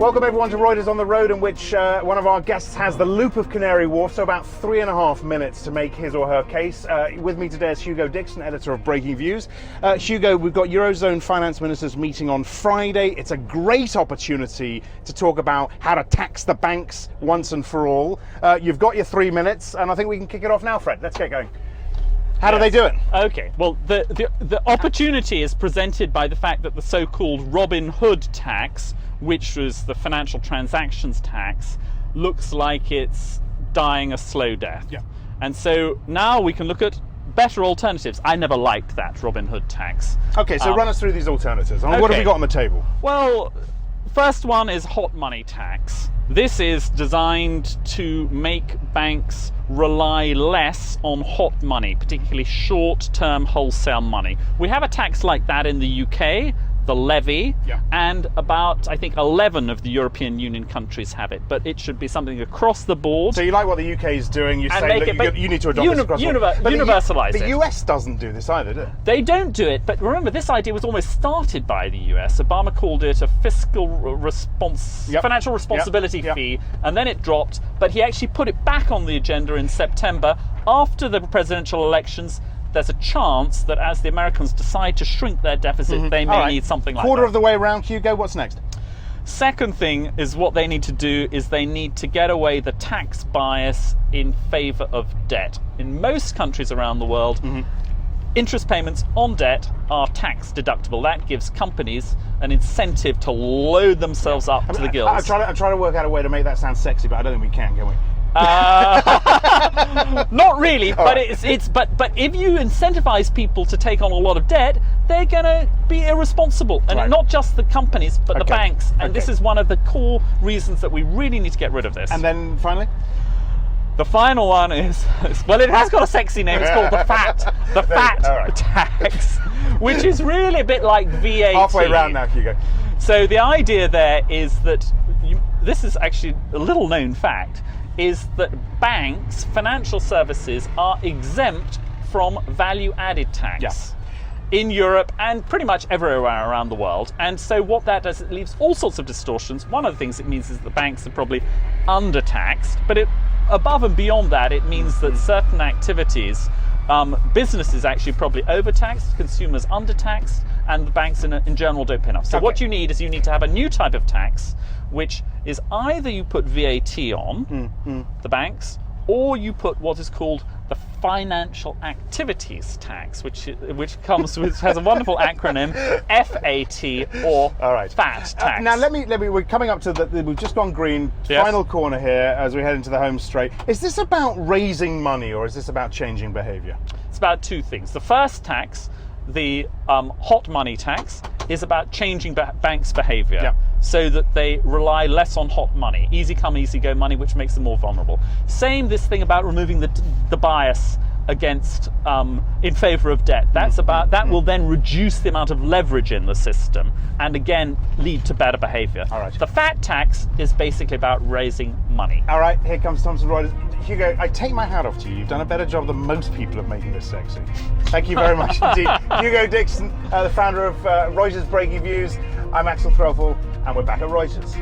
Welcome everyone to Reuters on the Road, in which one of our guests has the loop of Canary Wharf, so about 3.5 minutes to make his or her case. With me today is Hugo Dixon, editor of Breaking Views. Hugo, we've got Eurozone finance ministers meeting on Friday. It's a great opportunity to talk about how to tax the banks once and for all. You've got your 3 minutes, and I think we can kick it off now, Fred. Let's get going. How do they do it? Okay, well, the opportunity is presented by the fact that the so-called Robin Hood tax, which was the financial transactions tax, looks like it's dying a slow death. Yeah. And so now we can look at better alternatives. I never liked that Robin Hood tax. Okay, so run us through these alternatives. What have we got on the table? Well, first one is hot money tax. This is designed to make banks rely less on hot money, particularly short-term wholesale money. We have a tax like that in the UK, the levy, and about, I think, 11 of the European Union countries have it, but it should be something across the board. So you like what the UK is doing, you say that you need to adopt this across the board. Universalise it. The US doesn't do this either, do they? They don't do it, but remember, this idea was almost started by the US. Obama called it a fiscal financial responsibility fee, and then it dropped, but he actually put it back on the agenda in September after the presidential elections. There's a chance that as the Americans decide to shrink their deficit, they may need something like that. Quarter of the way around, Hugo, what's next? Second thing is what they need to do is they need to get away the tax bias in favour of debt. In most countries around the world, interest payments on debt are tax deductible. That gives companies an incentive to load themselves up to the gills. I'm trying to work out a way to make that sound sexy, but I don't think we can we? Not really, but but if you incentivize people to take on a lot of debt, they're going to be irresponsible, and not just the companies, but the banks. And this is one of the core reasons that we really need to get rid of this. And then finally, the final one is, well, it has got a sexy name. It's called the FAT tax, which is really a bit like VAT. Halfway around now, Hugo. So the idea there is that this is actually a little known fact, is that banks, financial services, are exempt from value-added tax in Europe and pretty much everywhere around the world. And so what that does, it leaves all sorts of distortions. One of the things it means is that the banks are probably under-taxed, but above and beyond that, it means that certain activities, businesses actually probably overtaxed, consumers undertaxed, and the banks in general don't pay enough. So what you need is you need to have a new type of tax, which is either you put VAT on the banks, or you put what is called the financial activities tax, which has a wonderful acronym, FAT or FAT tax. Now let me. We're coming up to we've just gone green. Final corner here as we head into the home straight. Is this about raising money, or is this about changing behaviour? It's about two things. The first tax, the hot money tax, is about changing banks' behaviour so that they rely less on hot money, easy come, easy go money, which makes them more vulnerable. Same this thing about removing the bias against in favour of debt. That's that will then reduce the amount of leverage in the system and again lead to better behaviour. The FAT tax is basically about raising money. All right, here comes Thomson Reuters. Hugo, I take my hat off to you. You've done a better job than most people of making this sexy. Thank you very much indeed. Hugo Dixon, the founder of Reuters Breaking Views. I'm Axel Threlfall, and we're back at Reuters.